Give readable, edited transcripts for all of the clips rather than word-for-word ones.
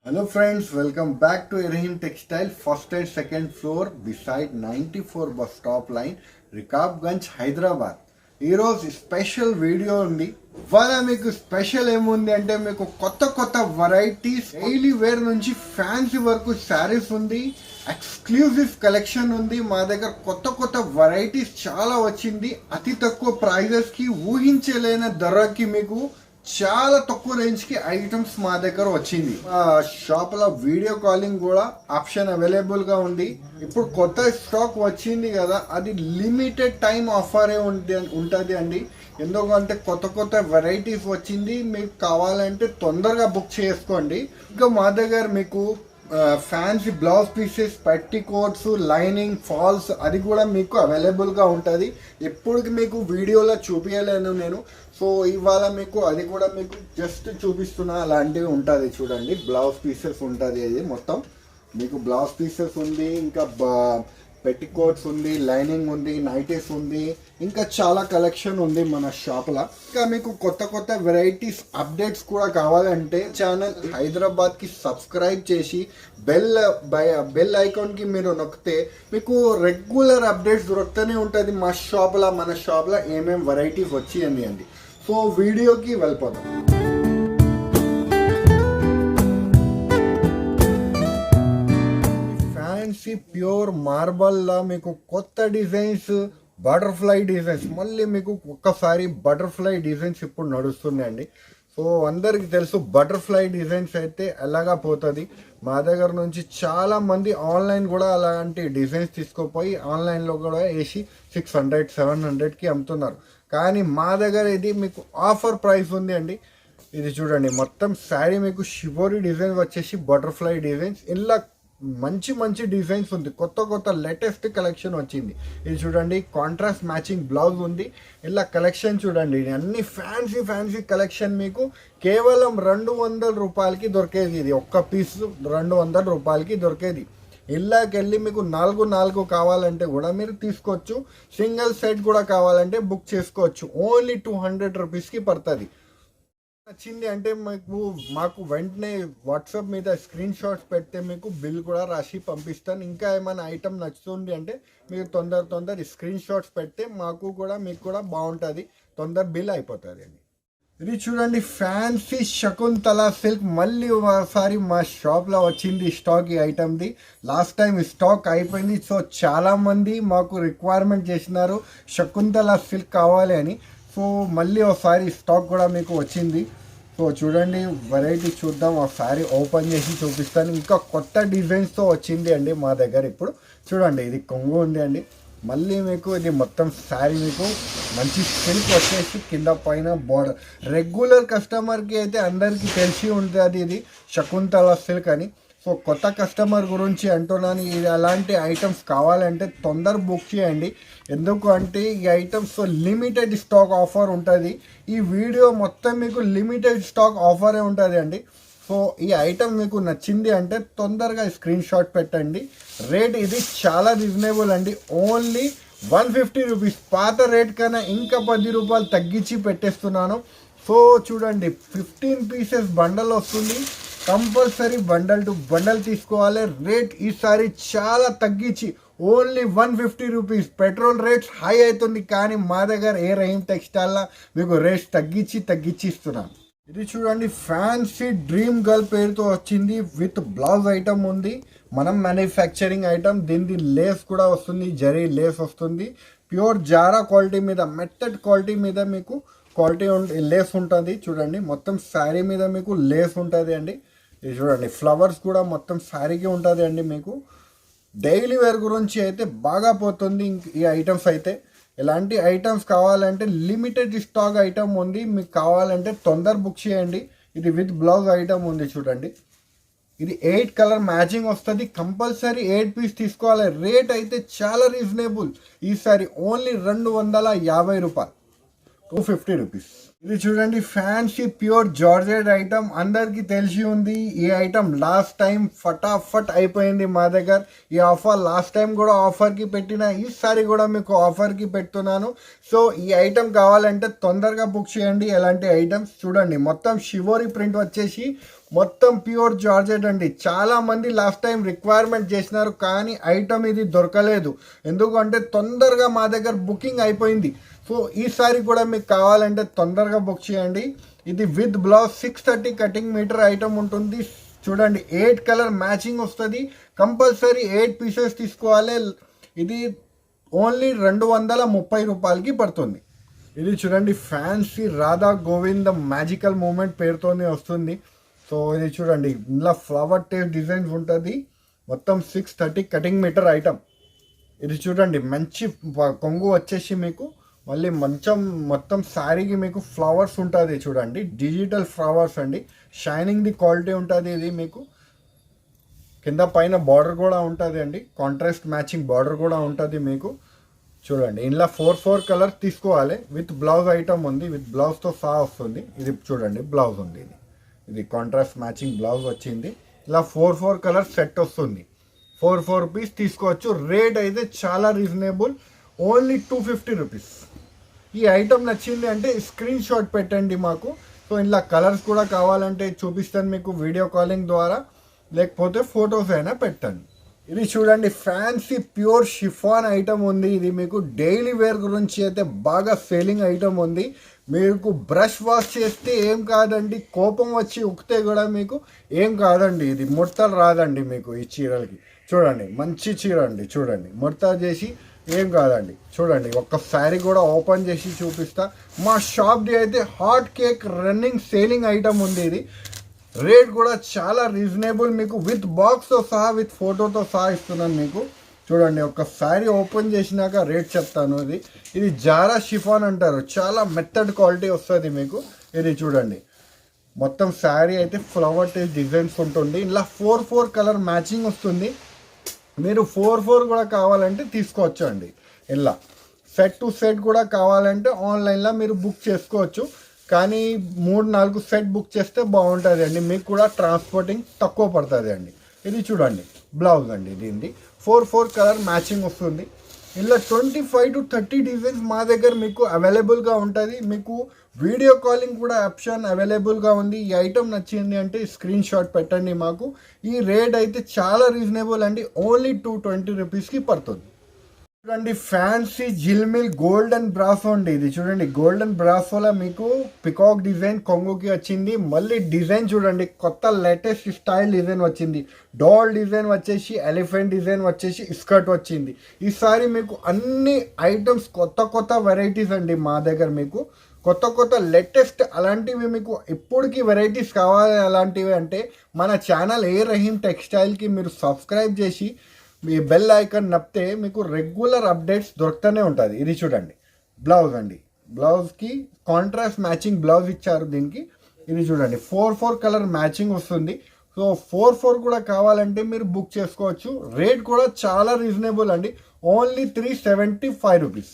Hello friends, welcome back to Irhim Textile, first and second floor beside 94 bus stop line, Rikabganj, Hyderabad. ఈరోజు special video ఉంది. ఇవాళ మీకు special ఏముంది అంటే మీకు కొత్త కొత్త వెరైటీస్ డైలీ వేర్ నుంచి ఫ్యాన్సీ వరకు శారీస్ ఉంది, ఎక్స్క్లూజివ్ కలెక్షన్ ఉంది. మా దగ్గర కొత్త కొత్త వెరైటీస్ చాలా వచ్చింది. అతి తక్కువ ప్రైజెస్ కి ఊహించలేని ధరకి మీకు చాలా తక్కువ రేంజ్ కి ఐటమ్స్ మా దగ్గర వచ్చింది. షాప్ లో వీడియో కాలింగ్ కూడా ఆప్షన్ అవైలబుల్ గా ఉంది. ఇప్పుడు కొత్త స్టాక్ వచ్చింది కదా, అది లిమిటెడ్ టైం ఆఫరే ఉంటుంది అండి. ఎందుకంటే కొత్త కొత్త వెరైటీస్ వచ్చింది. మీకు కావాలంటే తొందరగా బుక్ చేసుకోండి. ఇంకా మా దగ్గర మీకు ఫ్యాన్సీ బ్లౌజ్ పీసెస్, పెట్టి కోట్స్, లైనింగ్, ఫాల్స్ అది కూడా మీకు అవైలబుల్గా ఉంటుంది. ఎప్పటికి మీకు వీడియోలో చూపించలేను నేను. సో ఇవాళ మీకు అది కూడా మీకు జస్ట్ చూపిస్తున్నా. అలాంటివి ఉంటుంది చూడండి. బ్లౌజ్ పీసెస్ ఉంటుంది. అది మొత్తం మీకు బ్లౌజ్ పీసెస్ ఉంది, ఇంకా పెట్టి కోట్స్ ఉంది, లైనింగ్ ఉంది, నైటీస్ ఉంది, ఇంకా చాలా కలెక్షన్ ఉంది మన షాప్లో. ఇంకా మీకు కొత్త కొత్త వెరైటీస్ అప్డేట్స్ కూడా కావాలంటే ఛానల్ హైదరాబాద్కి సబ్స్క్రైబ్ చేసి బెల్ ఐకాన్కి మీరు నొక్కితే మీకు రెగ్యులర్ అప్డేట్స్ దొరుకుతూనే ఉంటుంది మన షాప్లో ఏమేమి వెరైటీస్ వచ్చి అండి. సో వీడియోకి వెళ్ళిపోతాం. ఫ్యాన్సీ ప్యూర్ మార్బల్ లా మీకు కొత్త డిజైన్స్, బటర్ఫ్లై డిజైన్స్, మళ్ళీ మీకు ఒక్కసారి బటర్ఫ్లై డిజైన్స్ ఇప్పుడు నడుస్తున్నాయండి. సో అందరికి తెలుసు బటర్ఫ్లై డిజైన్స్ అయితే ఎలాగా పోతుంది. మా దగ్గర నుంచి చాలా మంది ఆన్లైన్ కూడా అలాంటి డిజైన్స్ తీసుకుపోయి ఆన్లైన్లో కూడా వేసి 600, 700కి అమ్ముతున్నారు. కానీ మా దగ్గర ఇది మీకు ఆఫర్ ప్రైస్ ఉంది అండి. ఇది చూడండి, మొత్తం శారీ మీకు షిబోరి డిజైన్ వచ్చేసి బటర్ఫ్లై డిజైన్స్. ఇలా మంచి మంచి డిజైన్స్ ఉంది. కొత్త కొత్త లేటెస్ట్ కలెక్షన్ వచ్చింది. ఇది చూడండి, కాంట్రాస్ట్ మ్యాచింగ్ బ్లౌజ్ ఉంది. ఇలా కలెక్షన్ చూడండి, అన్ని ఫ్యాన్సీ ఫ్యాన్సీ కలెక్షన్ మీకు కేవలం 200 రూపాయలకి దొరికేది. ఇది ఒక్క పీస్ 200 రూపాయలకి దొరికేది. ఇళ్ళకెళ్ళి మీకు 4 కావాలంటే కూడా మీరు తీసుకోవచ్చు. సింగిల్ సెట్ కూడా కావాలంటే బుక్ చేసుకోవచ్చు. ఓన్లీ 200 రూపీస్కి పడుతుంది. నచ్చింది అంటే మాకు వెంటనే వాట్సాప్ మీద స్క్రీన్ షాట్స్ పెడితే మీకు బిల్ కూడా రాసి పంపిస్తాను. ఇంకా ఏమైనా ఐటమ్ నచ్చుతుంది అంటే మీరు తొందర స్క్రీన్ షాట్స్ పెడితే మీకు కూడా బాగుంటుంది. తొందర బిల్ అయిపోతుంది అండి. ఇది చూడండి, ఫ్యాన్సీ శకుంతల సిల్క్ మళ్ళీ ఒకసారి మా షాప్లో వచ్చింది స్టాక్. ఈ ఐటమ్ది లాస్ట్ టైం స్టాక్ అయిపోయింది. సో చాలామంది మాకు రిక్వైర్మెంట్ చేసినారు శకుంతల సిల్క్ కావాలి అని. సో మళ్ళీ ఒకసారి స్టాక్ కూడా మీకు వచ్చింది. సో చూడండి, వెరైటీ చూద్దాం. ఒకసారి ఓపెన్ చేసి చూపిస్తాను. ఇంకా కొత్త డిజైన్స్తో వచ్చింది అండి మా దగ్గర. ఇప్పుడు చూడండి, ఇది కొంగు ఉంది అండి. మళ్ళీ మీకు ఇది మొత్తం శారీ మీకు మంచి సిల్క్ వచ్చేసి కింద పైన బోర్డర్. రెగ్యులర్ కస్టమర్కి అయితే అందరికీ తెలిసి ఉంటుంది ఇది శకుంతల సిల్క్ అని. సో కొత్త కస్టమర్ గురించి అంటున్నాను. ఇది అలాంటి ఐటమ్స్ కావాలంటే తొందర బుక్ చేయండి. ఎందుకు అంటే ఈ ఐటమ్స్ లిమిటెడ్ స్టాక్ ఆఫర్ ఉంటుంది. ఈ వీడియో మొత్తం మీకు లిమిటెడ్ స్టాక్ ఆఫరే ఉంటుంది అండి. సో ఈ ఐటమ్ మీకు నచ్చింది అంటే తొందరగా స్క్రీన్ షాట్ పెట్టండి. రేట్ ఇది చాలా రీజనబుల్ అండి. Only 150 rupees. పాత రేట్ కన్నా ఇంకా 10 రూపాయలు తగ్గించి పెట్టేస్తున్నాను. సో చూడండి, 15 పీసెస్ బండల్ వస్తుంది. కంపల్సరీ బండల్ టు బండల్ తీసుకోవాలి. రేట్ ఈసారి చాలా తగ్గించి only 150 rupees. Petrol rates high అవుతుంది, కానీ మా దగ్గర రహీమ్ టెక్స్టైల్లో మీకు రేట్స్ తగ్గించి ఇస్తున్నాను. ఇది చూడండి, ఫ్యాన్సీ డ్రీమ్ గర్ల్ పేరుతో వచ్చింది. విత్ బ్లౌజ్ ఐటమ్ ఉంది. మనం మ్యానుఫ్యాక్చరింగ్ ఐటమ్. దీనికి లేస్ కూడా వస్తుంది, జరీ లేస్ వస్తుంది. ప్యూర్ జారా క్వాలిటీ మీద, మెత్తడ్ క్వాలిటీ మీద మీకు లేస్ ఉంటుంది. చూడండి, మొత్తం శారీ మీద మీకు లేస్ ఉంటుంది అండి. ఇది చూడండి, ఫ్లవర్స్ కూడా మొత్తం శారీకి ఉంటుంది అండి. మీకు డైలీ వేర్ గురించి అయితే బాగా పోతుంది ఈ ఐటమ్స్ అయితే. ఇలాంటి ఐటమ్స్ కావాలంటే లిమిటెడ్ స్టాక్ ఐటమ్ ఉంది. మీకు కావాలంటే తొందర బుక్ చేయండి. ఇది విత్ బ్లౌజ్ ఐటమ్ ఉంది చూడండి. ఇది 8 కలర్ మ్యాచింగ్ వస్తుంది. కంపల్సరీ 8 పీస్ తీసుకోవాలి. రేట్ అయితే చాలా రీజనబుల్. ఈసారి ఓన్లీ 250 రూపాయలు. రూపీస్. ఇది చూడండి ఫ్యాన్సీ ప్యూర్ జార్జెట్ ఐటమ్, అందరికి తెలిసి ఉంది ఈ ఐటమ్. లాస్ట్ టైం ఫటాఫట్ అయిపోయింది మా దగ్గర ఈ ఆఫర్. లాస్ట్ టైం కూడా ఆఫర్కి పెట్టిన, ఈసారి కూడా మీకు ఆఫర్కి పెడుతున్నాను. సో ఈ ఐటమ్ కావాలంటే తొందరగా బుక్ చేయండి. ఎలాంటి ఐటమ్స్ చూడండి, మొత్తం షివోరి ప్రింట్ వచ్చేసి మొత్తం ప్యూర్ జార్జెట్ అండి. చాలా మంది లాస్ట్ టైం రిక్వైర్మెంట్ చేసినారు కానీ ఐటమ్ ఇది దొరకలేదు, ఎందుకంటే తొందరగా మా దగ్గర బుకింగ్ అయిపోయింది. సో ఈసారి కూడా మీకు కావాలంటే తొందరగా బుక్ చేయండి. ఇది with blouse 630 cutting metre item ఉంటుంది. చూడండి 8 కలర్ మ్యాచింగ్ వస్తుంది. కంపల్సరీ 8 పీసెస్ తీసుకోవాలి. ఇది ఓన్లీ 230 రూపాయలకి పడుతుంది. ఇది చూడండి fancy Radha Govinda magical moment పేరుతోనే వస్తుంది. సో ఇది చూడండి ఇలా ఫ్లవర్ టేప్ డిజైన్స్ ఉంటుంది. మొత్తం 630 కటింగ్ మీటర్ ఐటమ్. ఇది చూడండి మంచి కొంగు వచ్చేసి మీకు మళ్ళీ మొత్తం శారీకి మీకు ఫ్లవర్స్ ఉంటుంది. చూడండి డిజిటల్ ఫ్లవర్స్ అండి, షైనింగ్ ది క్వాలిటీ ఉంటుంది. ఇది మీకు కింద పైన బార్డర్ కూడా ఉంటుంది అండి, కాంట్రాస్ట్ మ్యాచింగ్ బార్డర్ కూడా ఉంటుంది మీకు. చూడండి ఇలా 4 కలర్ తీసుకోవాలి. విత్ బ్లౌజ్ ఐటమ్ ఉంది, విత్ బ్లౌజ్తో సహా వస్తుంది. ఇది చూడండి బ్లౌజ్ ఉంది, ఇది కాంట్రాస్ట్ మ్యాచింగ్ బ్లౌజ్ వచ్చింది. ఇలా 4 కలర్ సెట్ వస్తుంది. 4 పీస్ తీసుకోవచ్చు. రేట్ అయితే చాలా రీజనబుల్, ఓన్లీ 250 రూపీస్. ఈ ఐటమ్ నచ్చింది అంటే స్క్రీన్ షాట్ పెట్టండి మాకు. సో ఇలా కలర్స్ కూడా కావాలంటే చూపిస్తాను మీకు వీడియో కాలింగ్ ద్వారా, లేకపోతే ఫొటోస్ అయినా పెట్టండి. ఇది చూడండి ఫ్యాన్సీ ప్యూర్ షిఫాన్ ఐటమ్ ఉంది. ఇది మీకు డైలీ వేర్ గురించి అయితే బాగా సేలింగ్ ఐటమ్ ఉంది. మీకు బ్రష్ వాష్ చేస్తే ఏం కాదండి, కోపం వచ్చి ఉక్కితే కూడా మీకు ఏం కాదండి. ఇది ముడతలు రాదండి మీకు ఈ చీరలకి. చూడండి మంచి చీర అండి, చూడండి ముడత చేసి ఏం కాదండి. చూడండి ఒక్క శారీ కూడా ఓపెన్ చేసి చూపిస్తా. మా షాప్ది అయితే hot cake running selling item ఉంది. ఇది రేట్ కూడా చాలా రీజనబుల్, మీకు విత్ బాక్స్తో సహా విత్ ఫోటోతో సహా ఇస్తున్నాను మీకు. చూడండి ఒక్క శారీ ఓపెన్ చేసినాక రేట్ చెప్తాను. ఇది జారా షిఫాన్ అంటారు, చాలా మెత్తడ్ క్వాలిటీ వస్తుంది మీకు. ఇది చూడండి మొత్తం శారీ అయితే ఫ్లవర్ టేస్ట్ డిజైన్స్ ఉంటుంది. ఇలా 4 కలర్ మ్యాచింగ్ వస్తుంది. మీరు 4 కూడా కావాలంటే తీసుకోవచ్చు అండి. ఇలా సెట్ టు సెట్ కూడా కావాలంటే ఆన్లైన్లో మీరు బుక్ చేసుకోవచ్చు. కానీ 3-4 సెట్ బుక్ చేస్తే బాగుంటుంది అండి, మీకు కూడా ట్రాన్స్పోర్టింగ్ తక్కువ పడుతుంది అండి. ఇది చూడండి బ్లౌజ్ అండి, దీనిది 4 కలర్ మ్యాచింగ్ వస్తుంది. ఇలా 25 to 30 డిజైన్స్ మా దగ్గర మీకు అవైలబుల్గా ఉంటుంది. మీకు వీడియో కాలింగ్ కూడా ఆప్షన్ అవైలబుల్గా ఉంది. ఈ ఐటమ్ నచ్చింది అంటే స్క్రీన్ షాట్ పెట్టండి మాకు. ఈ రేట్ అయితే చాలా రీజనబుల్ అండి, ఓన్లీ 220 రూపీస్కి పడుతుంది. చూడండి ఫ్యాన్సీ జిల్మిల్ గోల్డెన్ బ్రాసో అండి. ఇది చూడండి గోల్డెన్ బ్రాసోలో మీకు పికాక్ డిజైన్ కొంగుకి వచ్చింది. మళ్ళీ డిజైన్ చూడండి కొత్త లేటెస్ట్ స్టైల్ డిజైన్ వచ్చింది. డాల్ డిజైన్ వచ్చేసి, ఎలిఫెంట్ డిజైన్ వచ్చేసి, స్కర్ట్ వచ్చింది. ఈసారి మీకు అన్ని ఐటమ్స్ కొత్త వెరైటీస్ అండి మా దగ్గర. మీకు కొత్త లేటెస్ట్ అలాంటివి మీకు ఇప్పటికి వెరైటీస్ కావాలి. అలాంటివి అంటే మన ఛానల్ ఏ రహీం టెక్స్టైల్కి మీరు సబ్స్క్రైబ్ చేసి మీ బెల్ ఐకాన్ నప్పితే మీకు రెగ్యులర్ అప్డేట్స్ దొరుకుతూనే ఉంటుంది. ఇది చూడండి బ్లౌజ్ అండి, బ్లౌజ్కి కాంట్రాస్ట్ మ్యాచింగ్ బ్లౌజ్ ఇచ్చారు దీనికి. ఇది చూడండి 4 కలర్ మ్యాచింగ్ వస్తుంది. సో 4 కూడా కావాలంటే మీరు బుక్ చేసుకోవచ్చు. రేట్ కూడా చాలా రీజనబుల్ అండి, ఓన్లీ 375 రూపీస్.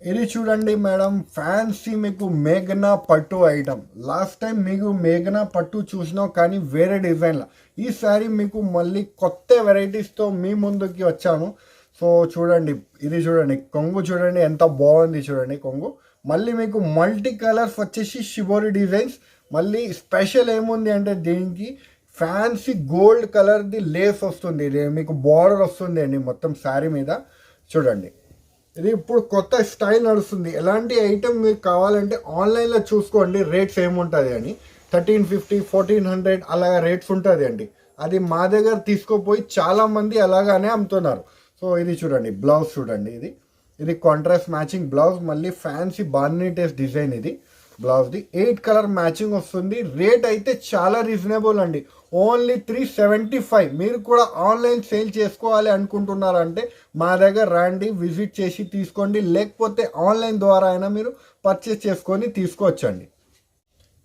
ఇది చూడండి మేడం ఫ్యాన్సీ మీకు మేఘనా పట్టు ఐటమ్. లాస్ట్ టైం మీకు మేఘనా పట్టు చూసినాం కానీ వేరే డిజైన్లో. ఈసారి మీకు మళ్ళీ కొత్త వెరైటీస్తో మీ ముందుకి వచ్చాను. సో చూడండి ఇది చూడండి కొంగు చూడండి ఎంత బాగుంది. చూడండి కొంగు మళ్ళీ మీకు మల్టీ కలర్స్ వచ్చేసి షిబోరి డిజైన్స్. మళ్ళీ స్పెషల్ ఏముంది అంటే దీనికి ఫ్యాన్సీ గోల్డ్ కలర్ది లేస్ వస్తుంది. ఇది మీకు బార్డర్ వస్తుంది అండి మొత్తం శారీ మీద. చూడండి ఇది ఇప్పుడు కొత్త స్టైల్ నడుస్తుంది. ఎలాంటి ఐటమ్ మీకు కావాలంటే ఆన్లైన్లో చూసుకోండి రేట్స్ ఏముంటుంది అని. 1350, 1400 అలాగా రేట్స్ ఉంటుంది అండి. అది మా దగ్గర తీసుకోపోయి చాలామంది అలాగానే అమ్ముతున్నారు. సో ఇది చూడండి బ్లౌజ్ చూడండి, ఇది కాంట్రాస్ట్ మ్యాచింగ్ బ్లౌజ్. మళ్ళీ ఫ్యాన్సీ బార్నీ టేస్ట్ డిజైన్. ఇది బ్లౌజ్ది 8 కలర్ మ్యాచింగ్ వస్తుంది. రేట్ అయితే చాలా రీజనబుల్ అండి, ఓన్లీ 375. మీరు కూడా ఆన్లైన్ సేల్ చేసుకోవాలి అనుకుంటున్నారంటే మా దగ్గర రండి, విజిట్ చేసి తీసుకోండి. లేకపోతే ఆన్లైన్ ద్వారా అయినా మీరు పర్చేస్ చేసుకొని తీసుకోవచ్చండి.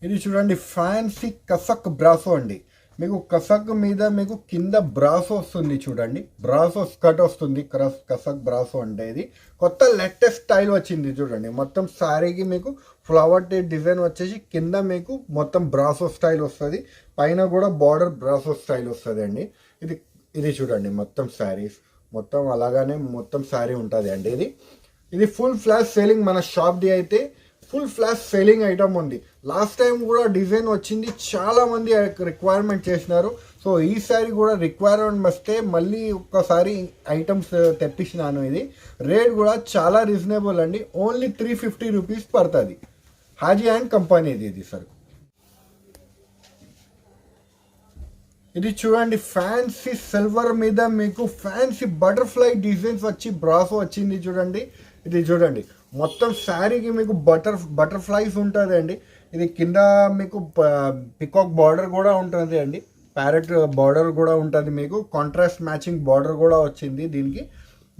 ఇది చూడండి ఫ్యాన్సీ కసక్ బ్రాసో అండి. మీకు కసక్ మీద మీకు కింద బ్రాసో వస్తుంది చూడండి, బ్రాసో స్కర్ట్ వస్తుంది. కసక్ బ్రాసో అంటే ఇది కొత్త లేటెస్ట్ స్టైల్ వచ్చింది చూడండి. మొత్తం శారీకి మీకు ఫ్లవర్ డిజైన్ వచ్చేసి కింద మీకు మొత్తం బ్రాసో స్టైల్ వస్తుంది, పైన కూడా బార్డర్ బ్రాసో స్టైల్ వస్తుంది అండి. ఇది ఇది చూడండి మొత్తం శారీస్ మొత్తం అలాగానే మొత్తం శారీ ఉంటుంది అండి. ఇది ఫుల్ ఫ్లాష్ సేలింగ్ మన షాప్ది అయితే ఫుల్ ఫ్లాష్ సేలింగ్ ఐటమ్ ఉంది. లాస్ట్ టైం కూడా డిజైన్ వచ్చింది, చాలా మంది రిక్వైర్మెంట్ చేసినారు. సో ఈసారి కూడా రిక్వైర్మెంట్ వస్తే మళ్ళీ ఒక్కసారి ఐటమ్స్ తెప్పించినాను. ఇది రేట్ కూడా చాలా రీజనబుల్ అండి, ఓన్లీ 350 రూపీస్ పడుతుంది. హాజీ అండ్ కంపెనీది ఇది సార్. ఇది చూడండి ఫ్యాన్సీ సిల్వర్ మీద మీకు ఫ్యాన్సీ బటర్ఫ్లై డిజైన్స్ వచ్చి బ్రాసో వచ్చింది చూడండి. ఇది చూడండి మొత్తం శారీకి మీకు బటర్ఫ్లైస్ ఉంటుంది అండి. ఇది కింద మీకు పికాక్ బార్డర్ కూడా ఉంటుంది అండి, ప్యారెట్ బార్డర్ కూడా ఉంటుంది. మీకు కాంట్రాస్ట్ మ్యాచింగ్ బార్డర్ కూడా వచ్చింది దీనికి.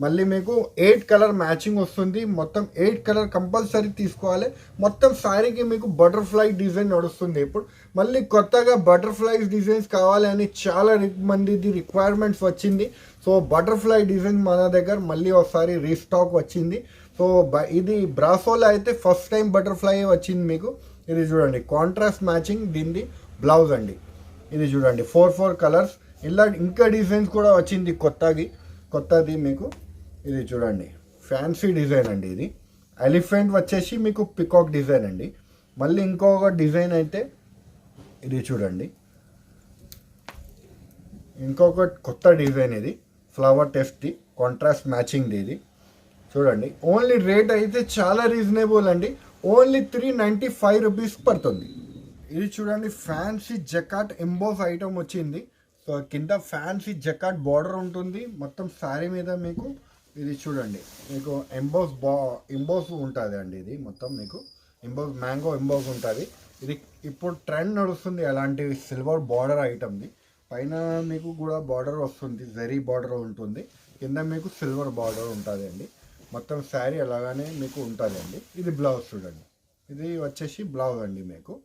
మళ్ళీ మీకు 8 కలర్ మ్యాచింగ్ వస్తుంది. మొత్తం 8 కలర్ కంపల్సరీ తీసుకోవాలి. మొత్తం శారీకి మీకు బటర్ఫ్లై డిజైన్ నడుస్తుంది. ఇప్పుడు మళ్ళీ కొత్తగా బటర్ఫ్లైస్ డిజైన్స్ కావాలని చాలా మందిది రిక్వైర్మెంట్స్ వచ్చింది. సో బటర్ఫ్లై డిజైన్ మన దగ్గర మళ్ళీ ఒకసారి రీస్టాక్ వచ్చింది. సో ఇది బ్రాసోలో అయితే ఫస్ట్ టైం బటర్ఫ్లై వచ్చింది మీకు. ఇది చూడండి కాంట్రాస్ట్ మ్యాచింగ్ దీనిది బ్లౌజ్ అండి. ఇది చూడండి 4 కలర్స్. ఇలా ఇంకా డిజైన్స్ కూడా వచ్చింది కొత్తది మీకు. ఇది చూడండి ఫ్యాన్సీ డిజైన్ అండి. ఇది ఎలిఫెంట్ వచ్చేసి మీకు పికాక్ డిజైన్ అండి. మళ్ళీ ఇంకొక డిజైన్ అయితే ఇది చూడండి, ఇంకొక కొత్త డిజైన్. ఇది ఫ్లవర్ టెస్ట్ది కాంట్రాస్ట్ మ్యాచింగ్ది. ఇది చూడండి ఓన్లీ రేట్ అయితే చాలా రీజనబుల్ అండి, ఓన్లీ 395 రూపీస్ పడుతుంది. ఇది చూడండి ఫ్యాన్సీ జకాట్ ఎంబోస్ ఐటమ్ వచ్చింది. సో కింద ఫ్యాన్సీ జకాట్ బార్డర్ ఉంటుంది మొత్తం శారీ మీద మీకు. ఇది చూడండి మీకు ఎంబోస్ ఉంటుంది అండి. ఇది మొత్తం మీకు మ్యాంగో ఎంబోస్ ఉంటుంది. ఇది ఇప్పుడు ట్రెండ్ నడుస్తుంది అలాంటి సిల్వర్ బార్డర్ ఐటమ్ది. పైన మీకు కూడా బార్డర్ వస్తుంది, జరీ బార్డర్ ఉంటుంది, కింద మీకు సిల్వర్ బార్డర్ ఉంటుంది అండి. మొత్తం శారీ అలాగానే మీకు ఉంటుంది అండి. ఇది బ్లౌజ్ చూడండి, ఇది వచ్చేసి బ్లౌజ్ అండి మీకు.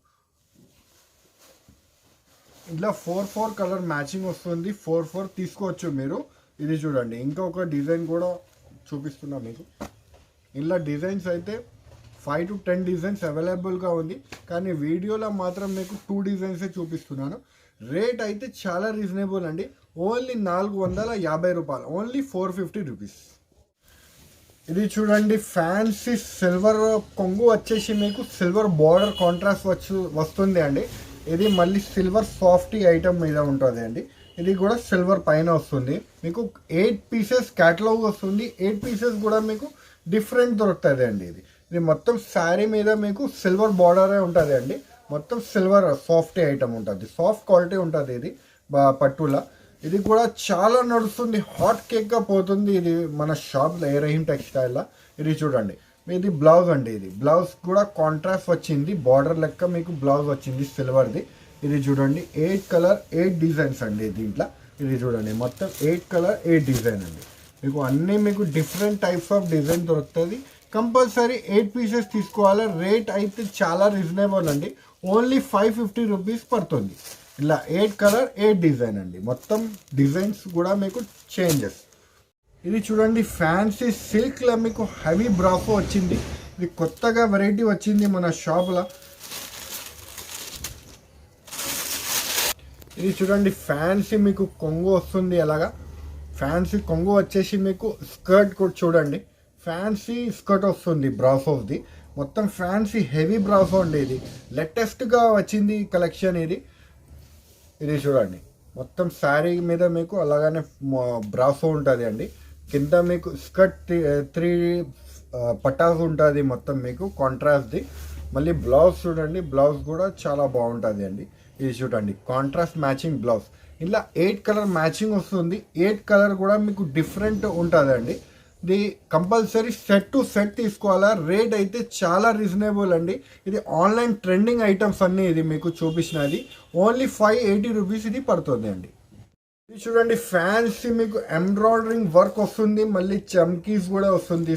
ఇలా 4 కలర్ మ్యాచింగ్ వస్తుంది, 4 తీసుకోవచ్చు మీరు. ఇది చూడండి ఇంకొక డిజైన్ కూడా చూపిస్తున్నా మీకు. ఇలా డిజైన్స్ అయితే 5 to 10 డిజైన్స్ అవైలబుల్గా ఉంది, కానీ వీడియోలో మాత్రం మీకు 2 డిజైన్సే చూపిస్తున్నాను. రేట్ అయితే చాలా రీజనబుల్ అండి, ఓన్లీ 450 రూపాయలు, ఓన్లీ 450 రూపీస్. ఇది చూడండి ఫ్యాన్సీ సిల్వర్ కొంగు వచ్చేసి మీకు సిల్వర్ బార్డర్ కాంట్రాస్ట్ వస్తుంది అండి. ఇది మళ్ళీ సిల్వర్ సాఫ్టీ ఐటమ్ మీద ఉంటుంది అండి. ఇది కూడా సిల్వర్ పైన వస్తుంది మీకు. 8 పీసెస్ క్యాటలాగ్ వస్తుంది, 8 పీసెస్ కూడా మీకు డిఫరెంట్ దొరుకుతుంది అండి. ఇది మొత్తం శారీ మీద మీకు సిల్వర్ బార్డరే ఉంటుంది అండి. మొత్తం సిల్వర్ సాఫ్టీ ఐటమ్ ఉంటుంది, సాఫ్ట్ క్వాలిటీ ఉంటుంది ఇది పట్టులా. ఇది కూడా చాలా నడుస్తుంది, హాట్ కేక్గా పోతుంది ఇది మన షాప్లో రహీం టెక్స్టైల్లో. ఇది చూడండి ఇది బ్లౌజ్ అండి. ఇది బ్లౌజ్ కూడా కాంట్రాస్ట్ వచ్చింది, బార్డర్ లెక్క మీకు బ్లౌజ్ వచ్చింది సిల్వర్ది. ఇది చూడండి 8 కలర్ 8 డిజైన్స్ అండి దీంట్లో. ఇది చూడండి మొత్తం 8 కలర్ 8 డిజైన్ అండి. మీకు అన్నీ మీకు డిఫరెంట్ టైప్స్ ఆఫ్ డిజైన్ దొరుకుతుంది. కంపల్సరీ 8 పీసెస్ తీసుకోవాలి. రేట్ అయితే చాలా రీజనబుల్ అండి, ఓన్లీ 550 రూపీస్ పడుతుంది. ఇలా 8 కలర్ 8 డిజైన్ అండి. మొత్తం డిజైన్స్ కూడా మీకు చేంజెస్. ఇది చూడండి ఫ్యాన్సీ సిల్క్లో మీకు హెవీ బ్రాసో వచ్చింది. ఇది కొత్తగా వెరైటీ వచ్చింది మన షాప్లో. ఇది చూడండి ఫ్యాన్సీ మీకు కొంగు వస్తుంది. అలాగా ఫ్యాన్సీ కొంగు వచ్చేసి మీకు స్కర్ట్ కూడా చూడండి ఫ్యాన్సీ స్కర్ట్ వస్తుంది బ్రాసోది. మొత్తం ఫ్యాన్సీ హెవీ బ్రాసో అండి. ఇది లేటెస్ట్గా వచ్చింది కలెక్షన్ ఇది. ఇది చూడండి మొత్తం శారీ మీద మీకు అలాగనే బ్రాసో ఉంటుంది అండి. కింద మీకు స్కర్ట్ 3 పటాస్ ఉంటుంది మొత్తం మీకు కాంట్రాస్ట్ది. మళ్ళీ బ్లౌజ్ చూడండి, బ్లౌజ్ కూడా చాలా బాగుంటుంది అండి. ఇది చూడండి కాంట్రాస్ట్ మ్యాచింగ్ బ్లౌజ్. ఇలా 8 కలర్ మ్యాచింగ్ వస్తుంది, 8 కలర్ కూడా మీకు డిఫరెంట్ ఉంటుంది అండి. ఇది కంపల్సరీ సెట్ టు సెట్ తీసుకోవాలా. రేట్ అయితే చాలా రీజనబుల్ అండి. ఇది ఆన్లైన్ ట్రెండింగ్ ఐటమ్స్ అన్నీ ఇది మీకు చూపించినది, ఓన్లీ 580 రూపీస్ ఇది పడుతుంది అండి. ఇది చూడండి ఫ్యాన్సీ మీకు ఎంబ్రాయిడరింగ్ వర్క్ వస్తుంది, మళ్ళీ చమ్కీస్ కూడా వస్తుంది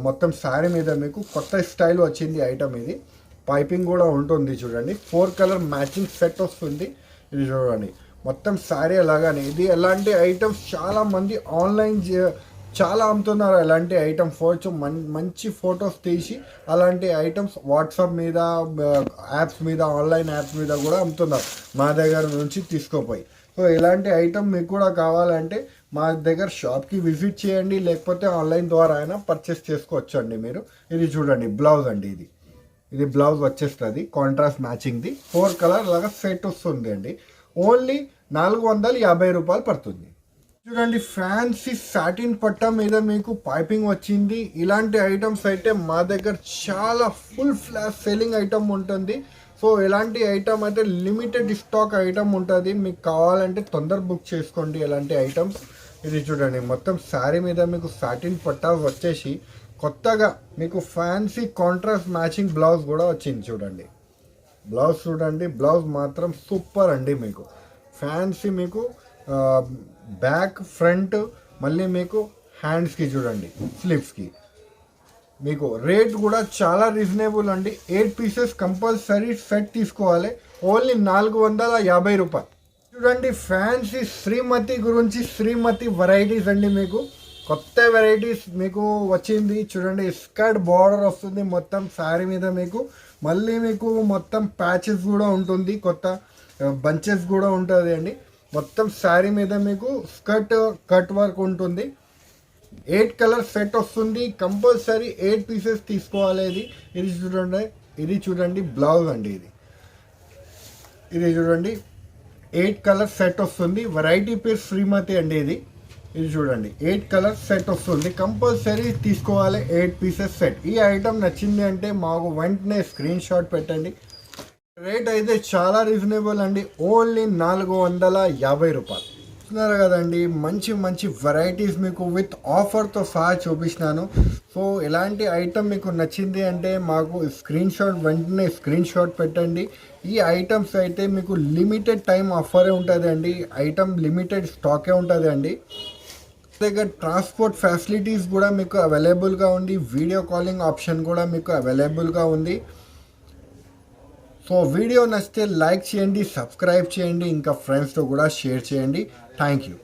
మొత్తం శారీ మీద. మీకు కొత్త స్టైల్ వచ్చింది ఐటమ్ ఇది. పైపింగ్ కూడా ఉంటుంది చూడండి. 4 కలర్ మ్యాచింగ్ సెట్ వస్తుంది. ఇది చూడండి మొత్తం శారీ అలాగానే. ఇది ఎలాంటి ఐటమ్స్ చాలా మంది ఆన్లైన్ చాలా అమ్ముతున్నారు. ఎలాంటి ఐటమ్ మంచి ఫొటోస్ తీసి అలాంటి ఐటమ్స్ వాట్సాప్ మీద, యాప్స్ మీద, ఆన్లైన్ యాప్స్ మీద కూడా అమ్ముతున్నారు మా దగ్గర నుంచి తీసుకోపోయి. సో ఇలాంటి ఐటమ్ మీకు కూడా కావాలంటే మా దగ్గర షాప్కి విజిట్ చేయండి, లేకపోతే ఆన్లైన్ ద్వారా అయినా పర్చేస్ చేసుకోవచ్చు అండి మీరు. ఇది చూడండి బ్లౌజ్ అండి, ఇది బ్లౌజ్ వచ్చేస్తుంది కాంట్రాస్ట్ మ్యాచింగ్ది. 4 కలర్ లాగా సెట్ వస్తుంది అండి. ఓన్లీ 450 రూపాయలు పడుతుంది. చూడండి ఫ్యాన్సీ సాటిన్ పట్టా మీద మీకు పైపింగ్ వచ్చింది. ఇలాంటి ఐటమ్స్ అయితే మా దగ్గర చాలా ఫుల్ ఫ్లాష్ సెల్లింగ్ ఐటమ్ ఉంటుంది. సో ఇలాంటి ఐటమ్ అయితే లిమిటెడ్ స్టాక్ ఐటమ్ ఉంటుంది. మీకు కావాలంటే తొందర బుక్ చేసుకోండి ఇలాంటి ఐటమ్స్. ఇది చూడండి మొత్తం శారీ మీద మీకు సాటిన్ పట్టా వచ్చేసి కొత్తగా మీకు ఫ్యాన్సీ కాంట్రాస్ట్ మ్యాచింగ్ బ్లౌజ్ కూడా వచ్చింది. చూడండి బ్లౌజ్, చూడండి బ్లౌజ్ మాత్రం సూపర్ అండి. మీకు ఫ్యాన్సీ మీకు బ్యాక్ ఫ్రంట్, మళ్ళీ మీకు హ్యాండ్స్కి చూడండి స్లీవ్స్కి. మీకు రేట్ కూడా చాలా రీజనబుల్ అండి. 8 పీసెస్ కంపల్సరీ సెట్ తీసుకోవాలి. ఓన్లీ 450 రూపాయలు. చూడండి ఫ్యాన్సీ శ్రీమతి గురించి, శ్రీమతి వెరైటీస్ అండి. మీకు కొత్త వెరైటీస్ మీకు వచ్చింది. చూడండి స్కర్ట్ బార్డర్ వస్తుంది మొత్తం శారీ మీద మీకు. మళ్ళీ మీకు మొత్తం ప్యాచెస్ కూడా ఉంటుంది, కొత్త బంచెస్ కూడా ఉంటుంది అండి. మొత్తం శారీ మీద మీకు స్కర్ట్ కట్ వర్క్ ఉంటుంది. 8 కలర్ సెట్ వస్తుంది. కంపల్సరీ 8 పీసెస్ తీసుకోవాలి. ఇది చూడండి బ్లౌజ్ అండి. ఇది చూడండి 8 కలర్ సెట్ వస్తుంది. వెరైటీ పేరు శ్రీమతి అండి. ఇది చూడండి 8 కలర్ సెట్ వస్తుంది. కంపల్సరీ తీసుకోవాలి 8 పీసెస్ సెట్. ఈ ఐటమ్ నచ్చింది అంటే మాకు వెంటనే స్క్రీన్ షాట్ పెట్టండి. రేట్ అయితే చాలా రీజనబుల్ అండి. ఓన్లీ 450 రూపాయలు. చూస్తున్నారు కదండి, మంచి మంచి వెరైటీస్ మీకు విత్ ఆఫర్తో సహా చూపిస్తున్నాను. సో ఇలాంటి ఐటమ్ మీకు నచ్చింది అంటే మాకు వెంటనే స్క్రీన్ షాట్ పెట్టండి. ఈ ఐటమ్స్ అయితే మీకు లిమిటెడ్ టైం ఆఫరే ఉంటుంది అండి. ఐటమ్ లిమిటెడ్ స్టాకే ఉంటుంది అండి. దగ్గర ట్రాన్స్పోర్ట్ ఫెసిలిటీస్ కూడా మీకు అవైలబుల్గా ఉంది. వీడియో కాలింగ్ ఆప్షన్ కూడా మీకు అవైలబుల్గా ఉంది. సో వీడియో నచ్చితే లైక్ చేయండి, సబ్స్క్రైబ్ చేయండి, ఇంకా ఫ్రెండ్స్తో కూడా షేర్ చేయండి. Thank you.